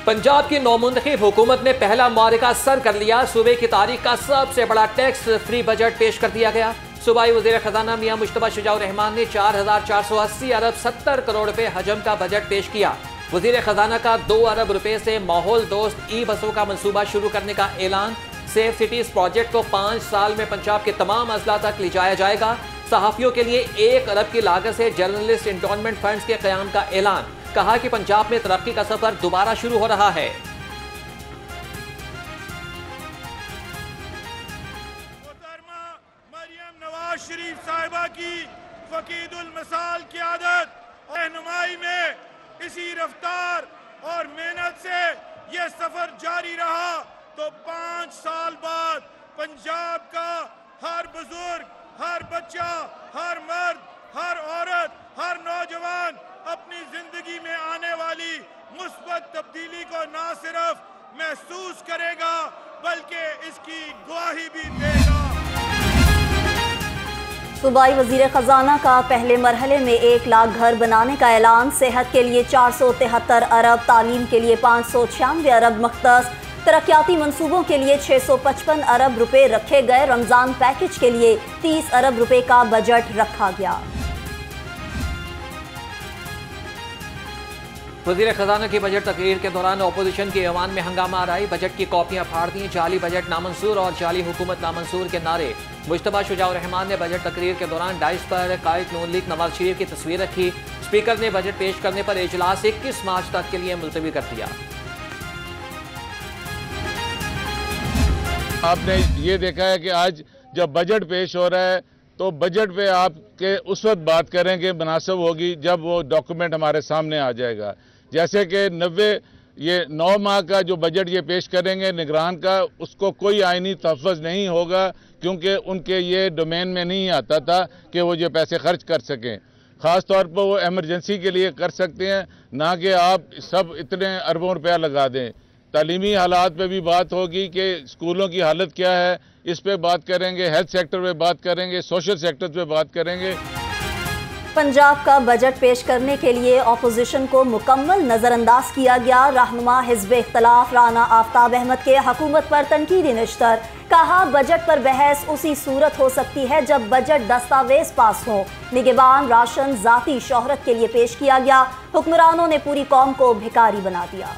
पंजाब की नौमुंतखब हुकूमत ने पहला मारिका सर कर लिया। सूबे की तारीख का सबसे बड़ा टैक्स फ्री बजट पेश कर दिया गया। सूबाई वज़ीर खजाना मियां मुश्तबा शुजाउर रहमान ने 4,480 अरब 70 करोड़ रुपए हजम का बजट पेश किया। वज़ीर खजाना का 2 अरब रुपए से माहौल दोस्त ई बसों का मंसूबा शुरू करने का ऐलान। सेफ सिटीज प्रोजेक्ट को 5 साल में पंजाब के तमाम अजला तक ले जाया जाएगा। सहाफ़ियों के लिए 1 अरब की लागत से जर्नलिस्ट इंडोमेंट फंड्स के क़याम का ऐलान। कहा कि पंजाब में तरक्की का सफर दोबारा शुरू हो रहा है। मोहतरमा मरियम नवाज शरीफ साहिबा की फकीदुल मिसाल क़यादत और रहनुमाई में इसी रफ्तार और मेहनत से यह सफर जारी रहा तो 5 साल बाद पंजाब का हर बुजुर्ग, हर बच्चा, हर मर्द, हर औरत, हर नौजवान अपनी जिंदगी में आने वाली मुस्बत तब्दीली को न सिर्फ महसूस करेगा बल्कि इसकी गवाही भी देगा। सूबाई वजीर खजाना का पहले मरहले में 1 लाख घर बनाने का ऐलान। सेहत के लिए 473 अरब, तालीम के लिए 596 अरब मख्तस, तरक्याती मंसूबों के लिए 655 अरब रुपए रखे गए। रमजान पैकेज के लिए 30 अरब रुपए का बजट रखा गया। वज़ीर खजाना की बजट तकरीर के दौरान अपोजिशन के ऐवान में हंगामा आराई। बजट की कॉपियां फाड़ दी। जाली बजट नामंसूर और जाली हुकूमत नामंसूर के नारे। मुश्तबा शुजाउर रहमान ने बजट तकरीर के दौरान डाइस पर कायद नून लीग नवाज शरीफ की तस्वीर रखी। स्पीकर ने बजट पेश करने पर इजलास 21 मार्च तक के लिए मुलतवी कर दिया। आपने ये देखा है कि आज जब बजट पेश हो रहा है तो बजट पे आपके उस वक्त बात करेंगे मुनासिब होगी जब वो डॉक्यूमेंट हमारे सामने आ जाएगा। जैसे कि 9 माह का जो बजट ये पेश करेंगे निगरान का, उसको कोई आईनी तहफ़्फ़ुज़ नहीं होगा क्योंकि उनके ये डोमेन में नहीं आता था कि वो ये पैसे खर्च कर सकें। ख़ास तौर पर वो एमरजेंसी के लिए कर सकते हैं, ना कि आप सब इतने अरबों रुपया लगा दें। तालीमी हालात पे भी बात होगी कि स्कूलों की हालत क्या है, इस पे बात करेंगे। हेल्थ सेक्टर पे बात करेंगे, सोशल सेक्टर पे बात करेंगे। पंजाब का बजट पेश करने के लिए अपोजिशन को मुकम्मल नजरअंदाज किया गया। रहनुमा हिज़्ब इख्तिलाफ राना आफ्ताब अहमद के हुकूमत पर तनकीदी निश्तर। कहा बजट पर बहस उसी सूरत हो सकती है जब बजट दस्तावेज पास हो। निगहबान राशन जाती शोहरत के लिए पेश किया गया। हुक्मरानों ने पूरी कौम को भिखारी बना दिया।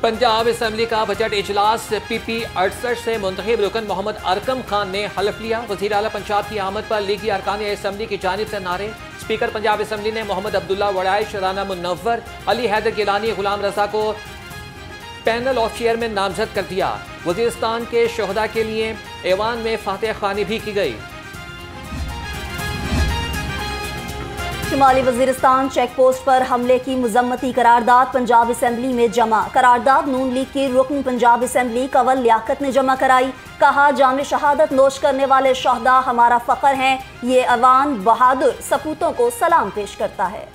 पंजाब असम्बली का बजट इजलास PP 68 से मुंतखब रुकन मोहम्मद अरकम खान ने हल्फ लिया। वज़ीर आला पंजाब की आमद पर लीगी अरकान असम्बली की जानिब से नारे। स्पीकर पंजाब असम्बली ने मोहम्मद अब्दुल्ला वड़ाइश, राना मुनव्वर, अली हैदर गिलानी, गुलाम रजा को पैनल ऑफ चेयरमैन नामजद कर दिया। वजीरिस्तान के शोहदा के लिए ऐवान में फातह खानी भी की गई। शुमाली वजीरिस्तान चेक पोस्ट पर हमले की मुजम्मती करारदाद पंजाब असम्बली में जमा। करारदाद नून लीग की रुकन पंजाब असम्बली कंवल लियाकत ने जमा कराई। कहा जाम शहादत नोश करने वाले शहदा हमारा फ़ख्र हैं। ये अवान बहादुर सपूतों को सलाम पेश करता है।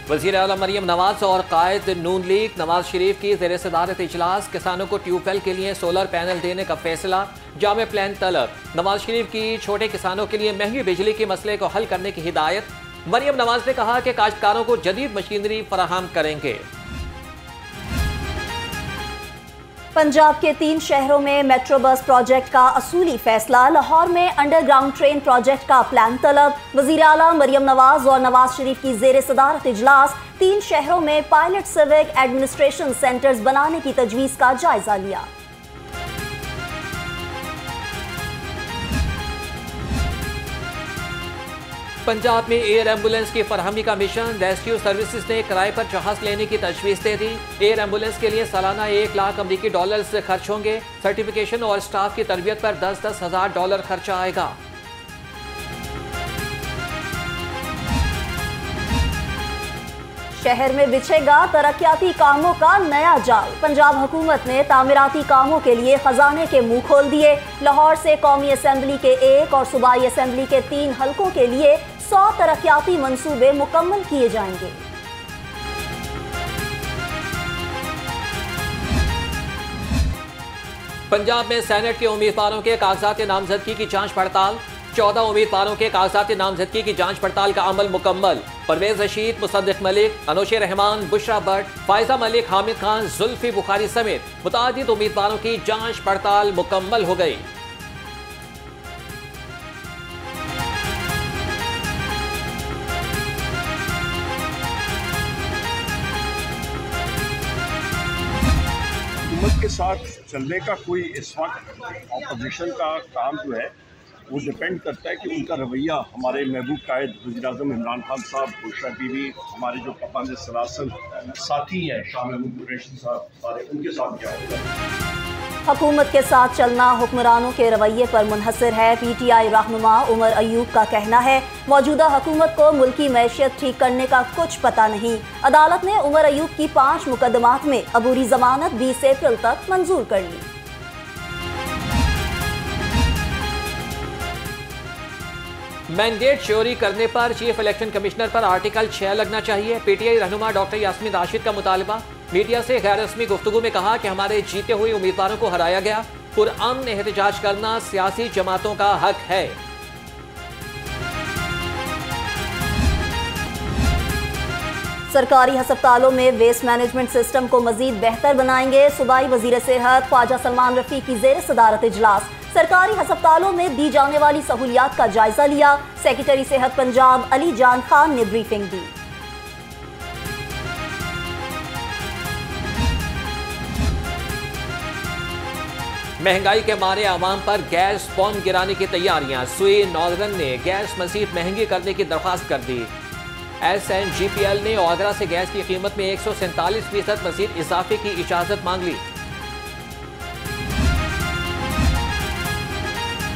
वज़ीर आला मरियम नवाज और कायद नून लीग नवाज शरीफ की ज़ेर सदारत इजलास। किसानों को ट्यूबवेल के लिए सोलर पैनल देने का फैसला। जामे प्लान तलब। नवाज शरीफ की छोटे किसानों के लिए महंगी बिजली के मसले को हल करने की हिदायत। मरियम नवाज ने कहा कि काश्तकारों को जदीद मशीनरी फराहम करेंगे। पंजाब के 3 शहरों में मेट्रो बस प्रोजेक्ट का असूली फैसला। लाहौर में अंडरग्राउंड ट्रेन प्रोजेक्ट का प्लान तलब। वज़ीर आला मरियम नवाज और नवाज शरीफ की ज़ेर सदारत इजलास। 3 शहरों में पायलट सिविक एडमिनिस्ट्रेशन सेंटर्स बनाने की तजवीज़ का जायजा लिया। पंजाब में एयर एम्बुलेंस की फरहमी का मिशन। रेस्क्यू सर्विसेज ने किराए पर जहाज लेने की तजवीज़ दे दी। एयर एम्बुलेंस के लिए सालाना $1 लाख अमरीकी डॉलर्स खर्च होंगे। सर्टिफिकेशन और स्टाफ की तरबियत पर 10-10 हज़ार डॉलर खर्चा आएगा। शहर में बिछेगा तरक्याती कामों का नया जाल। पंजाब हुकूमत ने तामीराती कामों के लिए खजाने के मुंह खोल दिए। लाहौर से कौमी असम्बली के 1 और सूबाई असम्बली के 3 हलकों के लिए 100 तरक्याती मंसूबे मुकम्मल किए जाएंगे। पंजाब में सेनेट के उम्मीदवारों के कागजात नामजदगी की जांच पड़ताल। 14 उम्मीदवारों के कागजात नामजदगी की जांच पड़ताल का अमल मुकम्मल। परवेज रशीद, मुसद्दिक मलिक, अनोशे रहमान, बुशरा भट्ट, फायजा मलिक, हामिद खान, जुल्फी बुखारी समेत मुतादिद उम्मीदवारों की जांच पड़ताल मुकम्मल हो गई। हुकूमत के साथ चलने का कोई इस वक्त ऑपोजिशन का काम जो है वो डिपेंड करता है कि उनका रवैया हमारे महबूब कायद वज़ीर-ए-आज़म इमरान खान साहब, बुशरा बीवी, हमारे जो कप्तान सलासल साथी हैं शाह महमूद कुरैशी साहब, सारे उनके साथ क्या होगा। हुकूमत के साथ चलना हुक्मरानों के रवैये पर मुनहसर है। PTI रहनुमा उमर अयूब का कहना है, मौजूदा हुकूमत को मुल्की मैशियत ठीक करने का कुछ पता नहीं। अदालत ने उमर अयूब की 5 मुकदमात में अबूरी जमानत 20 अप्रैल तक मंजूर कर ली। मैंडेट चोरी करने पर चीफ इलेक्शन कमिश्नर पर आर्टिकल 6 लगना चाहिए। PTI रहनुमा डॉक्टर यास्मीन राशिद का मुतालबा। मीडिया से गैर रस्मी गुफ्तगू में कहा कि हमारे जीते हुए उम्मीदवारों को हराया गया। पुरअमन एहतजाज करना सियासी जमातों का हक है। सरकारी अस्पतालों में वेस्ट मैनेजमेंट सिस्टम को मजीद बेहतर बनाएंगे। सूबाई वजीर सेहत ख्वाजा सलमान रफी की ज़ेर सदारत इजलास। सरकारी अस्पतालों में दी जाने वाली सहूलियात का जायजा लिया। सेक्रेटरी सेहत पंजाब अली जान खान ने ब्रीफिंग दी। महंगाई के मारे आवाम पर गैस बॉम्ब गिराने की तैयारियां। सुई नॉर्दर्न ने गैस मजीद महंगी करने की दरख्वास्त कर दी। SNGPL ने ओगरा से गैस की कीमत में 147% मजीद इजाफे की इजाजत मांग ली।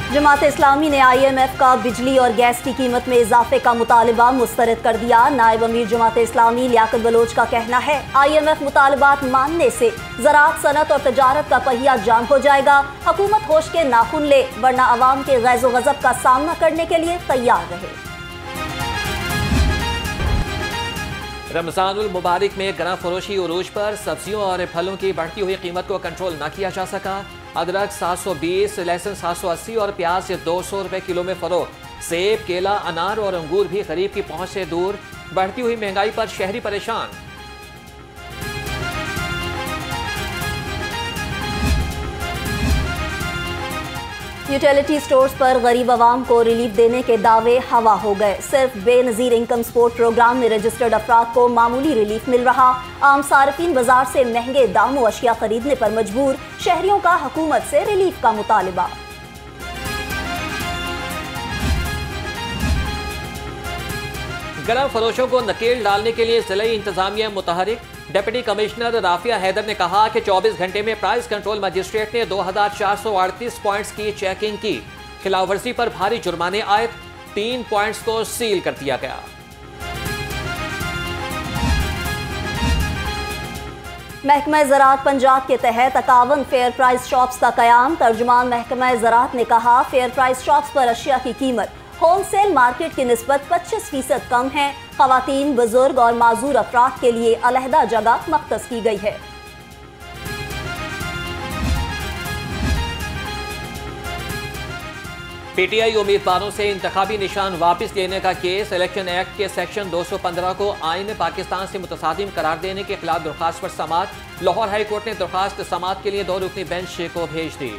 जमात इस्लामी ने IMF का बिजली और गैस की कीमत में इजाफे का मुतालबा मुस्तरद कर दिया। नायब अमीर जमात इस्लामी लियाकत बलोच का कहना है, IMF मुतालबात मानने से ज़राअत, सनत और तजारत का पहिया जाम हो जाएगा। हुकूमत होश के नाखून ले, वरना अवाम के गैज़ो गज़ब का सामना करने के लिए तैयार रहे। रमजानुल मुबारक में गरम फरोशी उरूज पर सब्जियों और फलों की बढ़ती हुई कीमत को कंट्रोल न किया जा सका। अदरक 720, लहसुन 780 और प्याज 200 रुपए किलो में फरोख्त। सेब, केला, अनार और अंगूर भी गरीब की पहुंच से दूर। बढ़ती हुई महंगाई पर शहरी परेशान। यूटिलिटी स्टोर्स पर गरीब आवाम को रिलीफ देने के दावे हवा हो गए। सिर्फ बेनजीर इनकम सपोर्ट प्रोग्राम में रजिस्टर्ड अफराद को मामूली रिलीफ मिल रहा। आम सार्फिन बाजार से महंगे दामों अशिया खरीदने पर मजबूर। शहरियों का हुकूमत से रिलीफ का मुतालबा। गरम फरोशों को नकेल डालने के लिए जिला इंतजामिया मुतहरिक। डिप्टी कमिश्नर राफिया हैदर ने कहा कि 24 घंटे में प्राइस कंट्रोल मजिस्ट्रेट ने 2438 पॉइंट्स की चेकिंग की। खिलाफवर्जी पर भारी जुर्माने आए। 3 पॉइंट्स को सील कर दिया गया। महकमा ज़राअत पंजाब के तहत 51 फेयर प्राइस शॉप्स का कयाम। तर्जुमान महकमा ज़राअत ने कहा, फेयर प्राइस शॉप्स पर अशिया की कीमत होलसेल मार्केट की निस्बत 25% कम है। ख़वातीन, बुजुर्ग और माजूर अफराद के लिए अलहदा जगह मख्तस की गई है। PTI उम्मीदवारों से इंतखाबी निशान वापस लेने का केस। इलेक्शन एक्ट के सेक्शन 215 को आईन पाकिस्तान से मुतसादिम करार देने के खिलाफ दरख्वास्त पर समाअत। लाहौर हाई कोर्ट ने दरख्वास्त समाअत के लिए 2 रुकनी बेंच को भेज दी।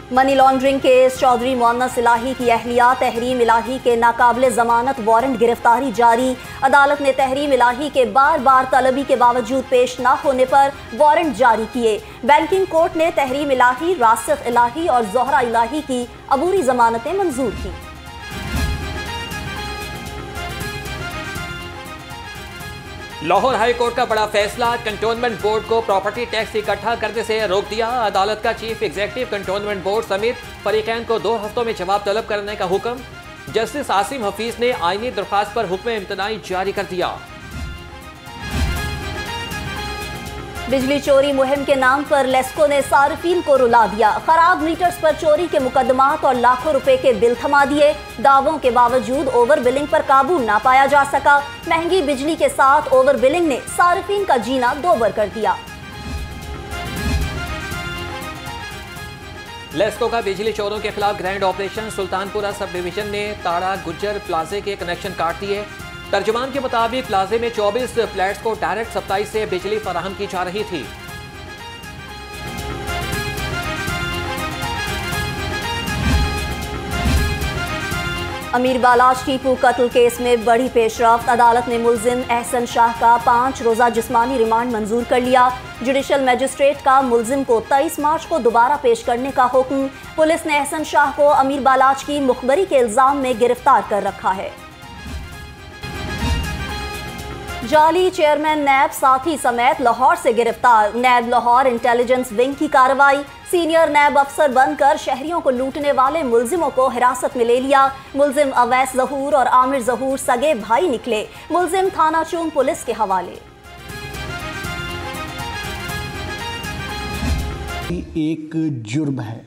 Money laundering case. Chaudhry Moonis Elahi की अहलिया तहरीम इलाही के नाकाबिले जमानत वारंट गिरफ्तारी जारी। अदालत ने तहरीम इलाही के बार बार तलबी के बावजूद पेश न होने पर वारंट जारी किए। बैंकिंग कोर्ट ने तहरीम इलाही, रासिख इलाही और जोहरा इलाही की अबूरी जमानतें मंजूर की। लाहौर हाई कोर्ट का बड़ा फैसला। कंटोनमेंट बोर्ड को प्रॉपर्टी टैक्स इकट्ठा करने से रोक दिया। अदालत का चीफ एग्जीक्यूटिव कंटोनमेंट बोर्ड समेत फरीकैन को 2 हफ्तों में जवाब तलब करने का हुक्म। जस्टिस आसिम हफीज ने आईनी दरख्वास्त पर हुक्म इम्तनाई जारी कर दिया। बिजली चोरी मुहिम के नाम पर लेस्को ने सार्फिन को रुला दिया। खराब मीटर्स पर चोरी के मुकदमात और लाखों रुपए के बिल थमा दिए। दावों के बावजूद ओवर बिलिंग पर काबू ना पाया जा सका। महंगी बिजली के साथ ओवर बिलिंग ने सार्फिन का जीना दोबर कर दिया। लेस्को का बिजली चोरों के खिलाफ grand operation. Sultanpura sub division ने ताड़ा गुज्जर प्लाजे के कनेक्शन काट दिए। तर्जुमान के मुताबिक प्लाजे में 24 फ्लैट्स को डायरेक्ट सप्लाई से बिजली फराहम की जा रही थी। अमीर बालाज टीपू कत्ल केस में बड़ी पेशरफ्त। अदालत ने मुल्जिम एहसन शाह का 5 रोजा जिस्मानी रिमांड मंजूर कर लिया। जुडिशल मजिस्ट्रेट का मुल्जिम को 23 मार्च को दोबारा पेश करने का हुक्म। पुलिस ने एहसन शाह को अमीर बालाज की मुखबरी के इल्जाम में गिरफ्तार कर रखा है। जाली चेयरमैन नैब साथी समेत लाहौर से गिरफ्तार। नैब लाहौर इंटेलिजेंस विंग की कार्रवाई। सीनियर नैब अफसर बनकर शहरियों को लूटने वाले मुल्जिमों को हिरासत में ले लिया। मुल्जिम अवैस जहूर और आमिर जहूर सगे भाई निकले। मुल्जिम थाना चूम पुलिस के हवाले। एक जुर्म है,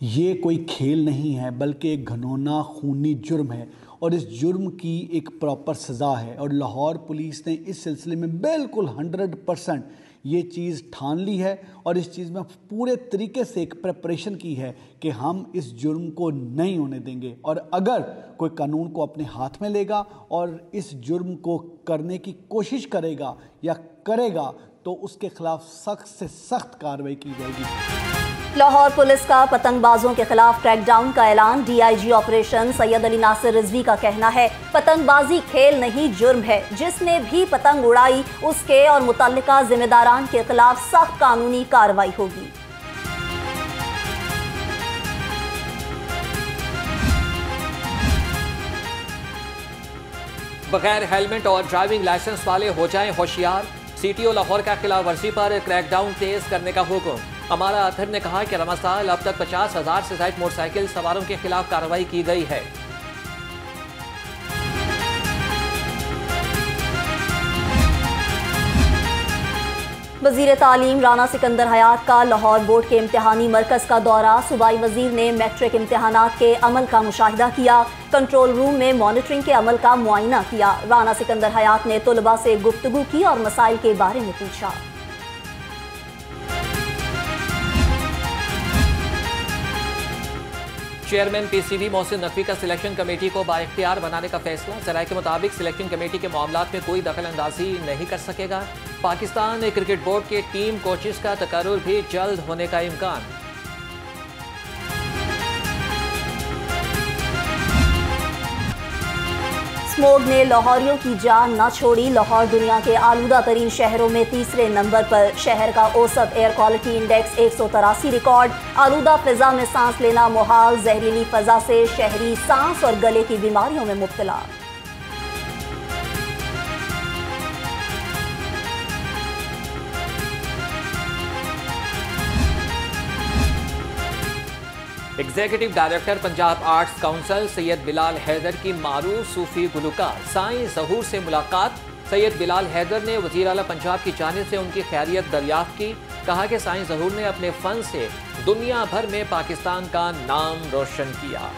ये कोई खेल नहीं है, बल्कि एक घिनौना खूनी जुर्म है और इस जुर्म की एक प्रॉपर सज़ा है। और लाहौर पुलिस ने इस सिलसिले में बिल्कुल 100% ये चीज़ ठान ली है और इस चीज़ में पूरे तरीके से एक प्रिपरेशन की है कि हम इस जुर्म को नहीं होने देंगे। और अगर कोई कानून को अपने हाथ में लेगा और इस जुर्म को करने की कोशिश करेगा या करेगा तो उसके खिलाफ सख्त से सख्त कार्रवाई की जाएगी। लाहौर पुलिस का पतंगबाजों के खिलाफ क्रैकडाउन का ऐलान। डीआईजी ऑपरेशन सैयद अली नासिर रिजवी का कहना है, पतंगबाजी खेल नहीं जुर्म है। जिसने भी पतंग उड़ाई उसके और मुतल्लिका जिम्मेदारान के खिलाफ सख्त कानूनी कार्रवाई होगी। बगैर हेलमेट और ड्राइविंग लाइसेंस वाले हो जाएं होशियार। सीटीओ लाहौर का खिलाफ वर्जी पर क्रैकडाउन तेज करने का हुक्म। अमारा अतहर ने कहा कि रमजान अब तक 50,000 से ज्यादा मोटरसाइकिल सवारों के खिलाफ कार्रवाई की गई है। वज़ीर तालीम राना सिकंदर हयात का लाहौर बोर्ड के इम्तिहानी मरकज़ का दौरा। सूबाई वज़ीर ने मैट्रिक इम्तिहानात के अमल का मुशाहिदा किया। कंट्रोल रूम में मॉनिटरिंग के अमल का मुआयना किया। राना सिकंदर हयात ने तुलबा से गुफ्तगू की और मसाइल के बारे में पूछा। चेयरमैन पीसीबी मोहसिन नकवी का सिलेक्शन कमेटी को बाइख्तियार बनाने का फैसला। जराये के मुताबिक सिलेक्शन कमेटी के मामलात में कोई दखल अंदाजी नहीं कर सकेगा। पाकिस्तान क्रिकेट बोर्ड के टीम कोचेस का तकर्रुर भी जल्द होने का इम्कान। स्मोग ने लाहौरियों की जान न छोड़ी। लाहौर दुनिया के आलूदा तरीन शहरों में तीसरे नंबर पर। शहर का औसत एयर क्वालिटी इंडेक्स 183 रिकॉर्ड। आलूदा फिजा में सांस लेना मुहाल। जहरीली फजा से शहरी सांस और गले की बीमारियों में मुब्तला। Executive director Punjab arts council Syed Bilal Haider की मारूफ सूफी गुलकार साईं ज़हूर से मुलाकात। सैयद बिलाल हैदर ने वज़ीर आला पंजाब की जानिब से उनकी खैरियत दरियाफ्त की। कहा कि साईं ज़हूर ने अपने फन से दुनिया भर में पाकिस्तान का नाम रोशन किया।